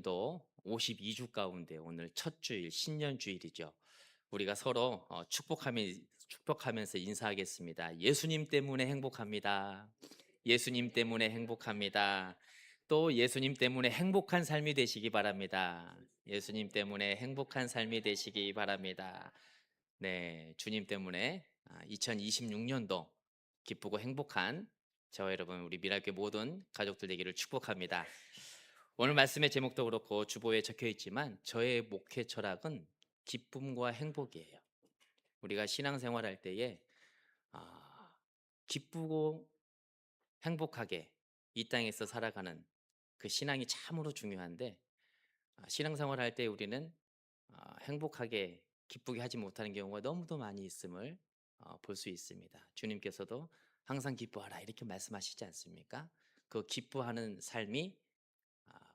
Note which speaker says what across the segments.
Speaker 1: 성도 52주 가운데 오늘 첫 주일 신년 주일이죠. 우리가 서로 축복하면서 인사하겠습니다. 예수님 때문에 행복합니다. 예수님 때문에 행복합니다. 또 예수님 때문에 행복한 삶이 되시기 바랍니다. 예수님 때문에 행복한 삶이 되시기 바랍니다. 네, 주님 때문에 2026년도 기쁘고 행복한 저와 여러분 우리 미랄교 모든 가족들 되기를 축복합니다. 오늘 말씀의 제목도 그렇고 주보에 적혀 있지만 저의 목회 철학은 기쁨과 행복이에요. 우리가 신앙생활할 때에 아, 기쁘고 행복하게 이 땅에서 살아가는 그 신앙이 참으로 중요한데 신앙생활할 때 우리는 행복하게 기쁘게 하지 못하는 경우가 너무도 많이 있음을 볼 수 있습니다. 주님께서도 항상 기뻐하라 이렇게 말씀하시지 않습니까? 그 기뻐하는 삶이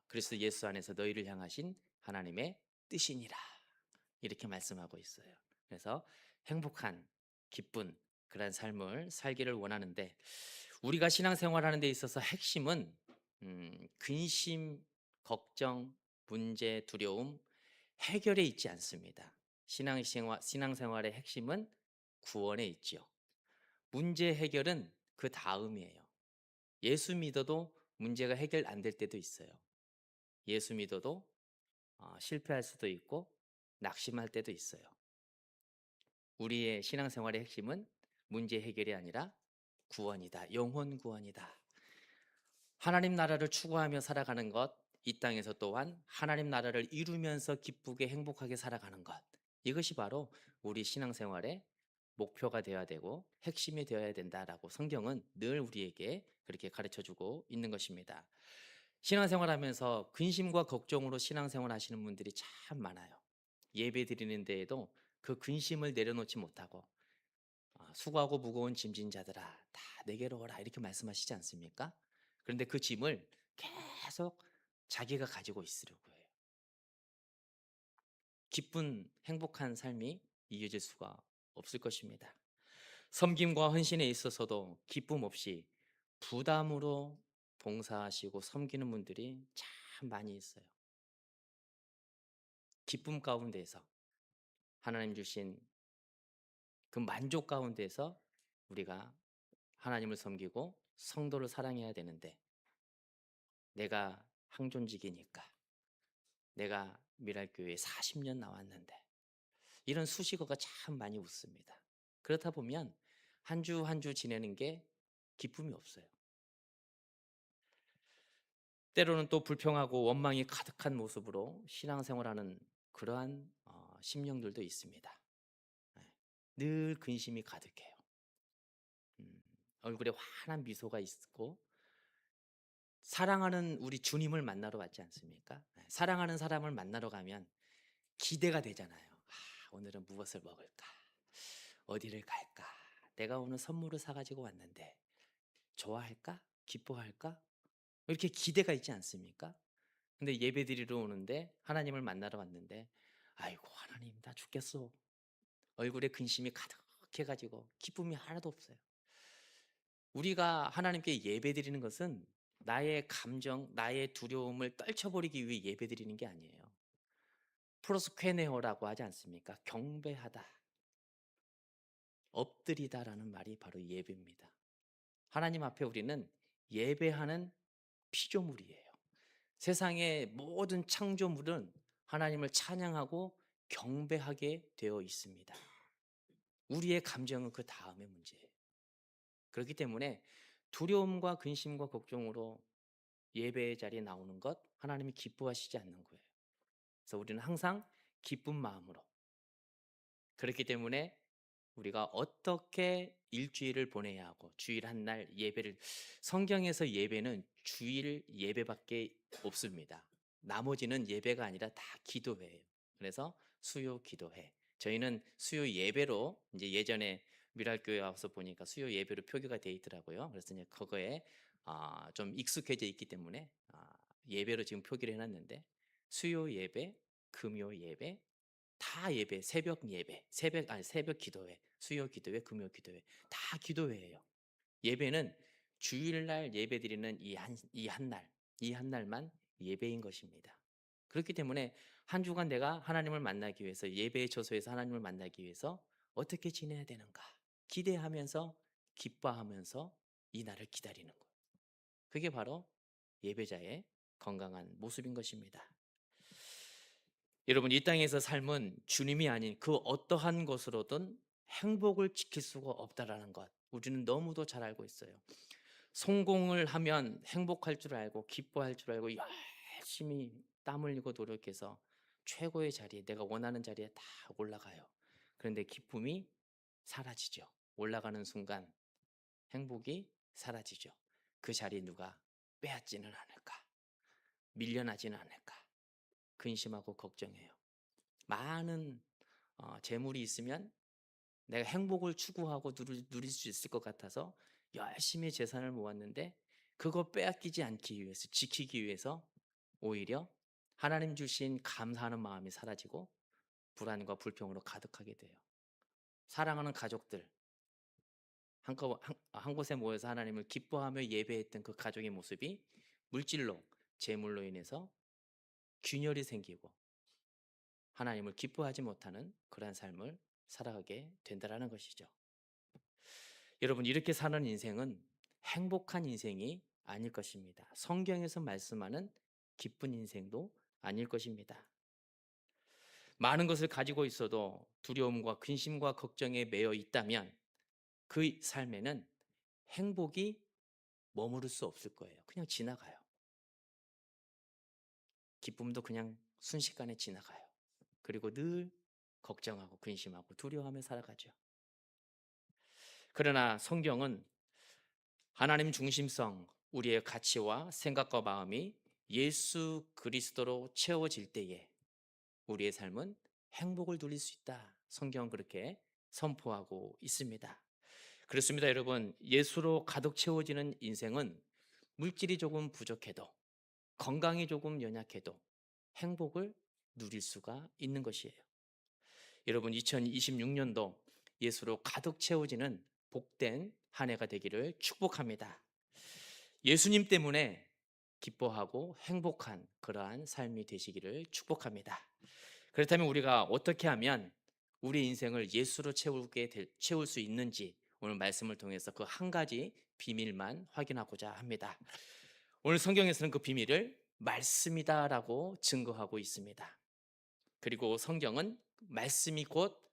Speaker 1: 그리스도 예수 안에서 너희를 향하신 하나님의 뜻이니라 이렇게 말씀하고 있어요. 그래서 행복한 기쁜 그런 삶을 살기를 원하는데 우리가 신앙생활하는 데 있어서 핵심은 근심, 걱정, 문제, 두려움, 해결에 있지 않습니다. 신앙생활의 핵심은 구원에 있지요. 문제 해결은 그 다음이에요. 예수 믿어도 문제가 해결 안 될 때도 있어요. 예수 믿어도 실패할 수도 있고 낙심할 때도 있어요. 우리의 신앙생활의 핵심은 문제 해결이 아니라 구원이다. 영혼 구원이다. 하나님 나라를 추구하며 살아가는 것, 이 땅에서 또한 하나님 나라를 이루면서 기쁘게 행복하게 살아가는 것. 이것이 바로 우리 신앙생활의 목표가 되어야 되고 핵심이 되어야 된다라고 성경은 늘 우리에게 그렇게 가르쳐 주고 있는 것입니다. 신앙생활하면서 근심과 걱정으로 신앙생활 하시는 분들이 참 많아요. 예배 드리는 데에도 그 근심을 내려놓지 못하고 수고하고 무거운 짐진 자들아 다 내게로 오라 이렇게 말씀하시지 않습니까? 그런데 그 짐을 계속 자기가 가지고 있으려고 해요. 기쁜 행복한 삶이 이어질 수가 없을 것입니다. 섬김과 헌신에 있어서도 기쁨 없이 부담으로 봉사하시고 섬기는 분들이 참 많이 있어요. 기쁨 가운데에서 하나님 주신 그 만족 가운데에서 우리가 하나님을 섬기고 성도를 사랑해야 되는데 내가 항존직이니까 내가 미랄교회에 40년 나왔는데 이런 수식어가 참 많이 웃습니다. 그렇다 보면 한 주 한 주 지내는 게 기쁨이 없어요. 때로는 또 불평하고 원망이 가득한 모습으로 신앙생활하는 그러한 심령들도 있습니다. 네. 늘 근심이 가득해요. 음, 얼굴에 환한 미소가 있고 사랑하는 우리 주님을 만나러 왔지 않습니까? 네. 사랑하는 사람을 만나러 가면 기대가 되잖아요. 오늘은 무엇을 먹을까? 어디를 갈까? 내가 오늘 선물을 사가지고 왔는데 좋아할까? 기뻐할까? 이렇게 기대가 있지 않습니까? 근데 예배 드리러 오는데 하나님을 만나러 왔는데 아이고 하나님 나 죽겠어. 얼굴에 근심이 가득해가지고 기쁨이 하나도 없어요. 우리가 하나님께 예배 드리는 것은 나의 감정, 나의 두려움을 떨쳐버리기 위해 예배 드리는 게 아니에요. 프로스퀘네오라고 하지 않습니까? 경배하다, 엎드리다라는 말이 바로 예배입니다. 하나님 앞에 우리는 예배하는 피조물이에요. 세상의 모든 창조물은 하나님을 찬양하고 경배하게 되어 있습니다. 우리의 감정은 그 다음의 문제예요. 그렇기 때문에 두려움과 근심과 걱정으로 예배의 자리에 나오는 것 하나님이 기뻐하시지 않는 거예요. 그래서 우리는 항상 기쁜 마음으로 그렇기 때문에 우리가 어떻게 일주일을 보내야 하고 주일 한 날 예배를 성경에서 예배는 주일 예배밖에 없습니다. 나머지는 예배가 아니라 다 기도회예요. 그래서 수요 기도회. 저희는 수요 예배로 이제 예전에 미랄교회 와서 보니까 수요 예배로 표기가 돼 있더라고요. 그래서 이제 그거에 좀 익숙해져 있기 때문에 예배로 지금 표기를 해놨는데 수요 예배, 금요 예배, 다 예배, 새벽 예배, 새벽 기도회, 수요 기도회, 금요 기도회 다 기도회예요. 예배는 주일날 예배드리는 이 한 날, 이 한 날만 예배인 것입니다. 그렇기 때문에 한 주간 내가 하나님을 만나기 위해서 예배의 처소에서 하나님을 만나기 위해서 어떻게 지내야 되는가 기대하면서 기뻐하면서 이 날을 기다리는 것. 그게 바로 예배자의 건강한 모습인 것입니다. 여러분 이 땅에서 삶은 주님이 아닌 그 어떠한 것으로든 행복을 지킬 수가 없다라는 것 우리는 너무도 잘 알고 있어요. 성공을 하면 행복할 줄 알고 기뻐할 줄 알고 열심히 땀 흘리고 노력해서 최고의 자리에 내가 원하는 자리에 다 올라가요. 그런데 기쁨이 사라지죠. 올라가는 순간 행복이 사라지죠. 그 자리 누가 빼앗지는 않을까? 밀려나지는 않을까? 근심하고 걱정해요. 많은 재물이 있으면 내가 행복을 추구하고 누릴 수 있을 것 같아서 열심히 재산을 모았는데 그거 빼앗기지 않기 위해서 지키기 위해서 오히려 하나님 주신 감사하는 마음이 사라지고 불안과 불평으로 가득하게 돼요. 사랑하는 가족들 한 곳에 모여서 하나님을 기뻐하며 예배했던 그 가족의 모습이 물질로 재물로 인해서 균열이 생기고 하나님을 기뻐하지 못하는 그러한 삶을 살아가게 된다는 것이죠. 여러분 이렇게 사는 인생은 행복한 인생이 아닐 것입니다. 성경에서 말씀하는 기쁜 인생도 아닐 것입니다. 많은 것을 가지고 있어도 두려움과 근심과 걱정에 매여 있다면 그 삶에는 행복이 머무를 수 없을 거예요. 그냥 지나가요. 기쁨도 그냥 순식간에 지나가요. 그리고 늘 걱정하고 근심하고 두려워하며 살아가죠. 그러나 성경은 하나님 중심성, 우리의 가치와 생각과 마음이 예수 그리스도로 채워질 때에 우리의 삶은 행복을 누릴 수 있다. 성경은 그렇게 선포하고 있습니다. 그렇습니다, 여러분. 예수로 가득 채워지는 인생은 물질이 조금 부족해도 건강이 조금 연약해도 행복을 누릴 수가 있는 것이에요. 여러분 2026년도 예수로 가득 채워지는 복된 한 해가 되기를 축복합니다. 예수님 때문에 기뻐하고 행복한 그러한 삶이 되시기를 축복합니다. 그렇다면 우리가 어떻게 하면 우리 인생을 예수로 채울 수 있는지 오늘 말씀을 통해서 그 한 가지 비밀만 확인하고자 합니다. 오늘 성경에서는 그 비밀을 말씀이다라고 증거하고 있습니다. 그리고 성경은 말씀이 곧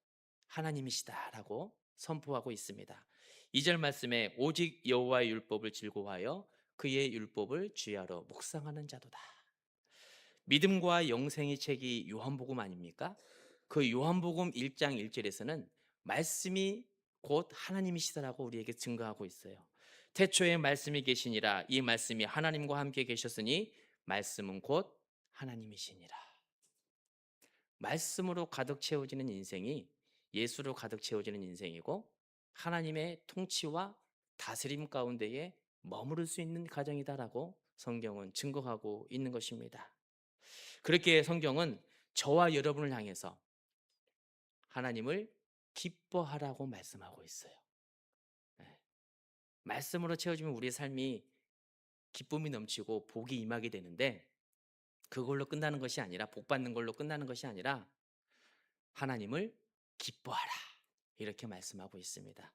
Speaker 1: 하나님이시다라고 선포하고 있습니다. 2절 말씀에 오직 여호와의 율법을 즐거워하여 그의 율법을 주야로 묵상하는 자도다. 믿음과 영생의 책이 요한복음 아닙니까? 그 요한복음 1장 1절에서는 말씀이 곧 하나님이시다라고 우리에게 증거하고 있어요. 태초에 말씀이 계시니라 이 말씀이 하나님과 함께 계셨으니 말씀은 곧 하나님이시니라. 말씀으로 가득 채워지는 인생이 예수로 가득 채워지는 인생이고 하나님의 통치와 다스림 가운데에 머무를 수 있는 가정이다라고 성경은 증거하고 있는 것입니다. 그렇게 성경은 저와 여러분을 향해서 하나님을 기뻐하라고 말씀하고 있어요. 네. 말씀으로 채워지면 우리의 삶이 기쁨이 넘치고 복이 임하게 되는데 그걸로 끝나는 것이 아니라 복 받는 걸로 끝나는 것이 아니라 하나님을 기뻐하라 이렇게 말씀하고 있습니다.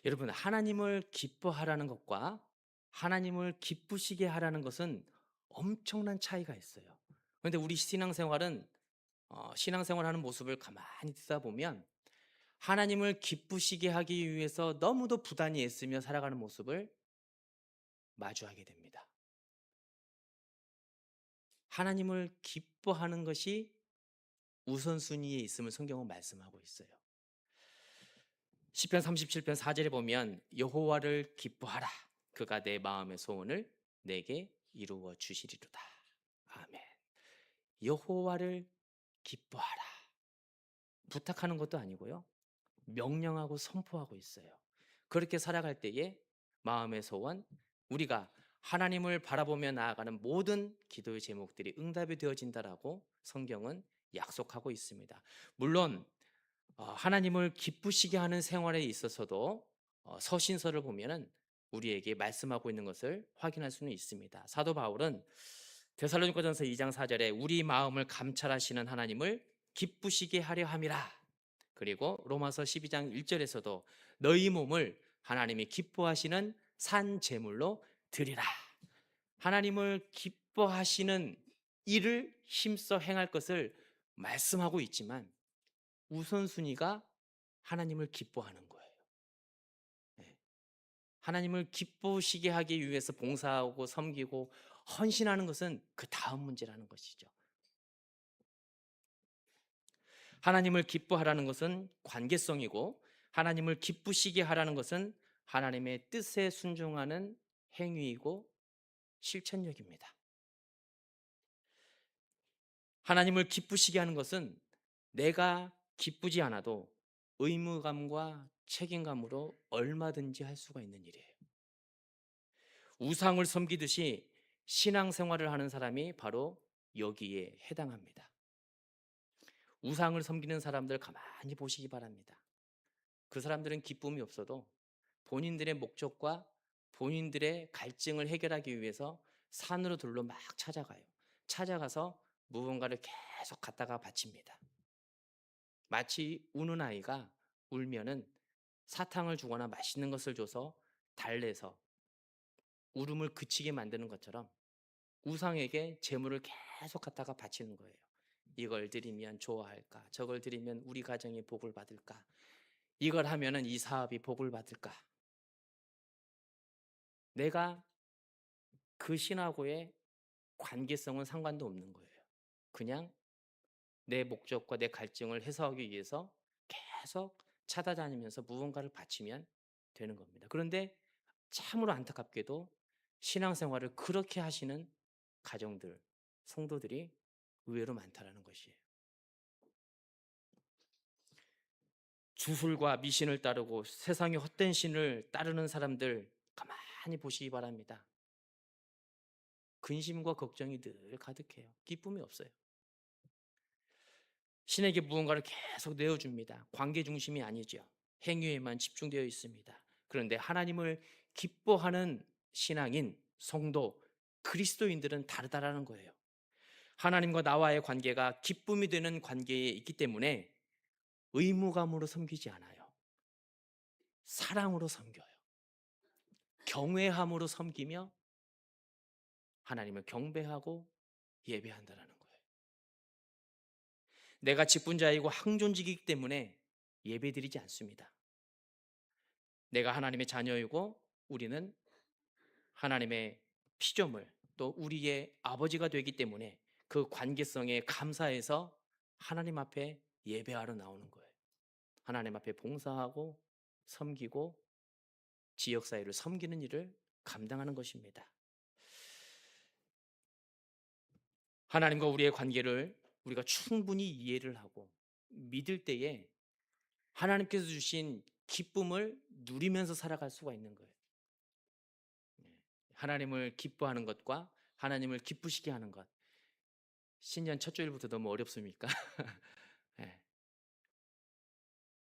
Speaker 1: 여러분 하나님을 기뻐하라는 것과 하나님을 기쁘시게 하라는 것은 엄청난 차이가 있어요. 그런데 우리 신앙생활하는 모습을 가만히 듣다 보면 하나님을 기쁘시게 하기 위해서 너무도 부단히 애쓰며 살아가는 모습을 마주하게 됩니다. 하나님을 기뻐하는 것이 우선순위에 있음을 성경은 말씀하고 있어요. 시편 37편 4절에 보면 여호와를 기뻐하라 그가 내 마음의 소원을 내게 이루어 주시리로다. 아멘. 여호와를 기뻐하라 부탁하는 것도 아니고요. 명령하고 선포하고 있어요. 그렇게 살아갈 때에 마음의 소원, 우리가 하나님을 바라보며 나아가는 모든 기도의 제목들이 응답이 되어진다라고 성경은 약속하고 있습니다. 물론 하나님을 기쁘시게 하는 생활에 있어서도 서신서를 보면은 우리에게 말씀하고 있는 것을 확인할 수는 있습니다. 사도 바울은 데살로니가전서 2장 4절에 우리 마음을 감찰하시는 하나님을 기쁘시게 하려 함이라. 그리고 로마서 12장 1절에서도 너희 몸을 하나님이 기뻐하시는 산 제물로 드리라. 하나님을 기뻐하시는 일을 힘써 행할 것을 말씀하고 있지만 우선순위가 하나님을 기뻐하는 거예요. 네. 하나님을 기쁘시게 하기 위해서 봉사하고 섬기고 헌신하는 것은 그 다음 문제라는 것이죠. 하나님을 기뻐하라는 것은 관계성이고 하나님을 기쁘시게 하라는 것은 하나님의 뜻에 순종하는 행위이고 실천력입니다. 하나님을 기쁘시게 하는 것은 내가 기쁘지 않아도 의무감과 책임감으로 얼마든지 할 수가 있는 일이에요. 우상을 섬기듯이 신앙생활을 하는 사람이 바로 여기에 해당합니다. 우상을 섬기는 사람들 가만히 보시기 바랍니다. 그 사람들은 기쁨이 없어도 본인들의 목적과 본인들의 갈증을 해결하기 위해서 산으로 들로 막 찾아가요. 찾아가서 무언가를 계속 갖다가 바칩니다. 마치 우는 아이가 울면은 사탕을 주거나 맛있는 것을 줘서 달래서 울음을 그치게 만드는 것처럼 우상에게 재물을 계속 갖다가 바치는 거예요. 이걸 드리면 좋아할까? 저걸 드리면 우리 가정이 복을 받을까? 이걸 하면은 이 사업이 복을 받을까? 내가 그 신하고의 관계성은 상관도 없는 거예요. 그냥 내 목적과 내 갈증을 해소하기 위해서 계속 찾아다니면서 무언가를 바치면 되는 겁니다. 그런데 참으로 안타깝게도 신앙생활을 그렇게 하시는 가정들, 성도들이 의외로 많다라는 것이에요. 주술과 미신을 따르고 세상의 헛된 신을 따르는 사람들 가만히 보시기 바랍니다. 근심과 걱정이 늘 가득해요. 기쁨이 없어요. 신에게 무언가를 계속 내어줍니다. 관계 중심이 아니죠. 행위에만 집중되어 있습니다. 그런데 하나님을 기뻐하는 신앙인, 성도, 그리스도인들은 다르다라는 거예요. 하나님과 나와의 관계가 기쁨이 되는 관계에 있기 때문에 의무감으로 섬기지 않아요. 사랑으로 섬겨요. 경외함으로 섬기며 하나님을 경배하고 예배한다라는 거예요. 내가 직분자이고 항존직이기 때문에 예배드리지 않습니다. 내가 하나님의 자녀이고 우리는 하나님의 피조물 또 우리의 아버지가 되기 때문에 그 관계성에 감사해서 하나님 앞에 예배하러 나오는 거예요. 하나님 앞에 봉사하고 섬기고 지역사회를 섬기는 일을 감당하는 것입니다. 하나님과 우리의 관계를 우리가 충분히 이해를 하고 믿을 때에 하나님께서 주신 기쁨을 누리면서 살아갈 수가 있는 거예요. 하나님을 기뻐하는 것과 하나님을 기쁘시게 하는 것. 신년 첫 주일부터 너무 어렵습니까? 네.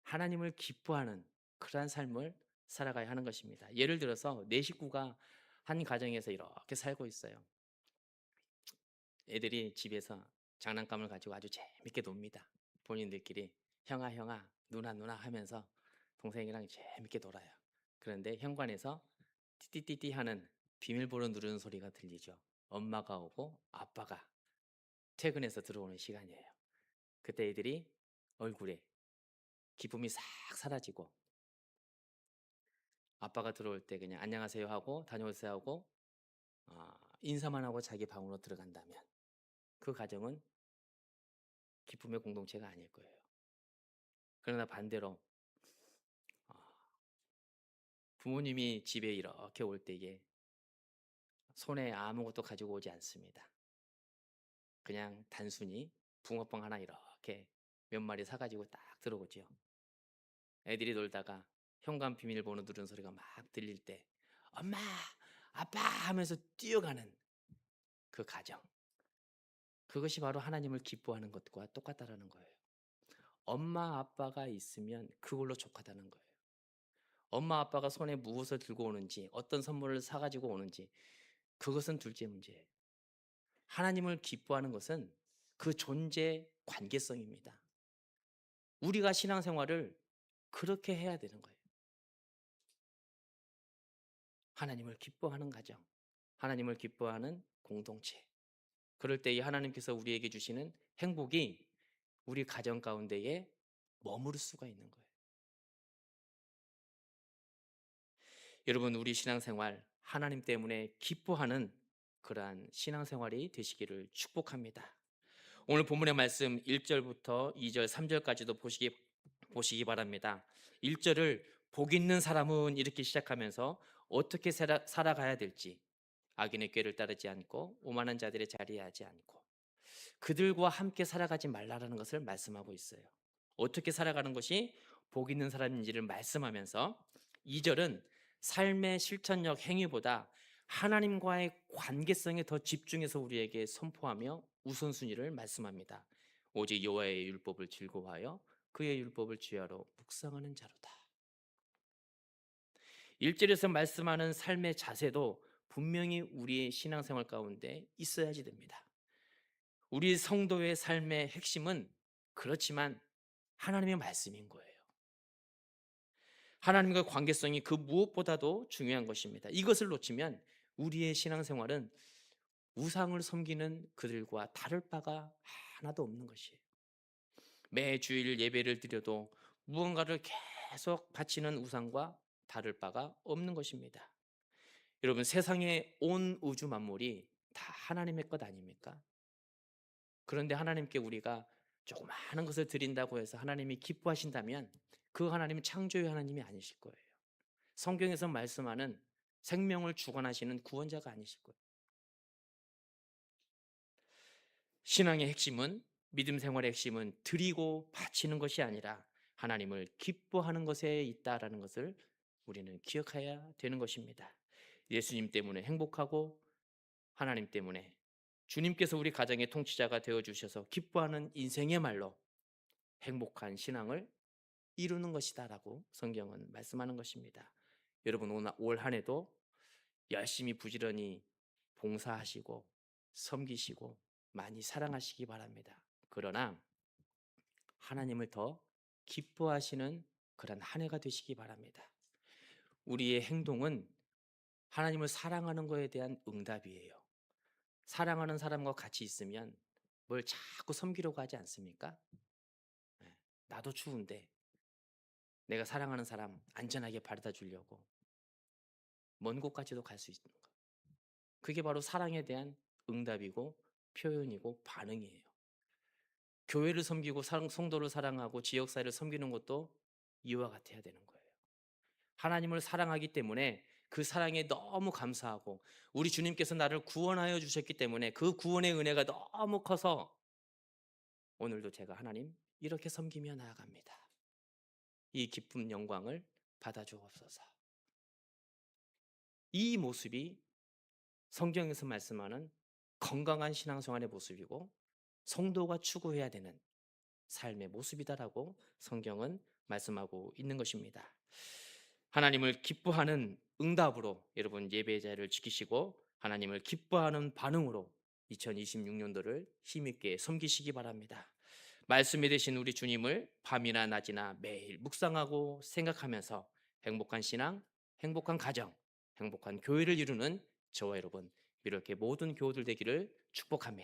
Speaker 1: 하나님을 기뻐하는 그러한 삶을 살아가야 하는 것입니다. 예를 들어서 내 식구가 한 가정에서 이렇게 살고 있어요. 애들이 집에서 장난감을 가지고 아주 재밌게 놉니다. 본인들끼리 형아 형아 누나 누나 하면서 동생이랑 재밌게 놀아요. 그런데 현관에서 띠띠띠띠 하는 비밀번호 누르는 소리가 들리죠. 엄마가 오고 아빠가 퇴근해서 들어오는 시간이에요. 그때 애들이 얼굴에 기쁨이 싹 사라지고 아빠가 들어올 때 그냥 안녕하세요 하고 다녀오세요 하고 인사만 하고 자기 방으로 들어간다면 그 가정은 기쁨의 공동체가 아닐 거예요. 그러나 반대로 어, 부모님이 집에 이렇게 올 때에 손에 아무것도 가지고 오지 않습니다. 그냥 단순히 붕어빵 하나 이렇게 몇 마리 사가지고 딱 들어오죠. 애들이 놀다가 현관 비밀번호 누르는 소리가 막 들릴 때 엄마, 아빠 하면서 뛰어가는 그 가정. 그것이 바로 하나님을 기뻐하는 것과 똑같다라는 거예요. 엄마, 아빠가 있으면 그걸로 족하다는 거예요. 엄마, 아빠가 손에 무엇을 들고 오는지 어떤 선물을 사가지고 오는지 그것은 둘째 문제예요. 하나님을 기뻐하는 것은 그 존재 관계성입니다. 우리가 신앙생활을 그렇게 해야 되는 거예요. 하나님을 기뻐하는 가정, 하나님을 기뻐하는 공동체. 그럴 때 이 하나님께서 우리에게 주시는 행복이 우리 가정 가운데에 머무를 수가 있는 거예요. 여러분, 우리 신앙생활 하나님 때문에 기뻐하는 그러한 신앙생활이 되시기를 축복합니다. 오늘 본문의 말씀 1절부터 2절, 3절까지도 보시기 바랍니다. 1절을 복 있는 사람은 이렇게 시작하면서 어떻게 살아가야 될지, 악인의 꾀를 따르지 않고 오만한 자들의 자리에 하지 않고 그들과 함께 살아가지 말라라는 것을 말씀하고 있어요. 어떻게 살아가는 것이 복 있는 사람인지를 말씀하면서 2절은 삶의 실천력 행위보다 하나님과의 관계성에 더 집중해서 우리에게 선포하며 우선순위를 말씀합니다. 오직 여호와의 율법을 즐거워하여 그의 율법을 주야로 묵상하는 자로다. 1절에서 말씀하는 삶의 자세도 분명히 우리의 신앙생활 가운데 있어야지 됩니다. 우리 성도의 삶의 핵심은 그렇지만 하나님의 말씀인 거예요. 하나님과 관계성이 그 무엇보다도 중요한 것입니다. 이것을 놓치면 우리의 신앙생활은 우상을 섬기는 그들과 다를 바가 하나도 없는 것이에요. 매주일 예배를 드려도 무언가를 계속 바치는 우상과 다를 바가 없는 것입니다. 여러분, 세상의 온 우주 만물이 다 하나님의 것 아닙니까? 그런데 하나님께 우리가 조그마한 것을 드린다고 해서 하나님이 기뻐하신다면 그 하나님은 창조의 하나님이 아니실 거예요. 성경에서 말씀하는 생명을 주관하시는 구원자가 아니실 거예요. 신앙의 핵심은, 믿음 생활의 핵심은 드리고 바치는 것이 아니라 하나님을 기뻐하는 것에 있다라는 것을 우리는 기억해야 되는 것입니다. 예수님 때문에 행복하고 하나님 때문에 주님께서 우리 가정의 통치자가 되어주셔서 기뻐하는 인생의 말로 행복한 신앙을 이루는 것이다라고 성경은 말씀하는 것입니다. 여러분, 올 한 해도 열심히 부지런히 봉사하시고 섬기시고 많이 사랑하시기 바랍니다. 그러나 하나님을 더 기뻐하시는 그런 한 해가 되시기 바랍니다. 우리의 행동은 하나님을 사랑하는 것에 대한 응답이에요. 사랑하는 사람과 같이 있으면 뭘 자꾸 섬기려고 하지 않습니까? 네, 나도 추운데 내가 사랑하는 사람 안전하게 바래다 주려고 먼 곳까지도 갈 수 있는 것. 그게 바로 사랑에 대한 응답이고 표현이고 반응이에요. 교회를 섬기고 성도를 사랑하고 지역사회를 섬기는 것도 이와 같아야 되는 거예요. 하나님을 사랑하기 때문에 그 사랑에 너무 감사하고 우리 주님께서 나를 구원하여 주셨기 때문에 그 구원의 은혜가 너무 커서 오늘도 제가 하나님 이렇게 섬기며 나아갑니다. 이 기쁨 영광을 받아주옵소서. 이 모습이 성경에서 말씀하는 건강한 신앙생활의 모습이고 성도가 추구해야 되는 삶의 모습이다라고 성경은 말씀하고 있는 것입니다. 하나님을 기뻐하는 응답으로 여러분 예배 자리를 지키시고 하나님을 기뻐하는 반응으로 2026년도를 힘있게 섬기시기 바랍니다. 말씀이 되신 우리 주님을 밤이나 낮이나 매일 묵상하고 생각하면서 행복한 신앙, 행복한 가정, 행복한 교회를 이루는 저와 여러분 이렇게 모든 교우들 되기를 축복합니다.